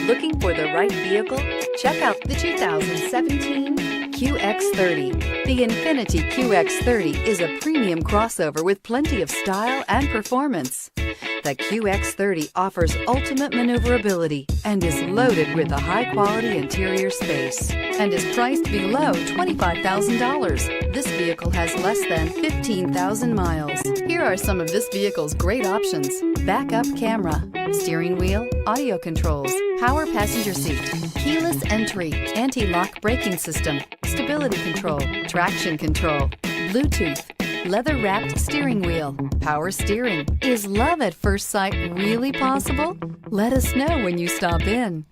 Looking for the right vehicle? Check out the 2017 QX30. The INFINITI QX30 is a premium crossover with plenty of style and performance. The QX30 offers ultimate maneuverability and is loaded with a high-quality interior space and is priced below $25,000. This vehicle has less than 15,000 miles. Here are some of this vehicle's great options: backup camera, steering wheel audio controls, power passenger seat, keyless entry, anti-lock braking system, stability control, traction control, Bluetooth, leather-wrapped steering wheel, power steering. Is love at first sight really possible? Let us know when you stop in.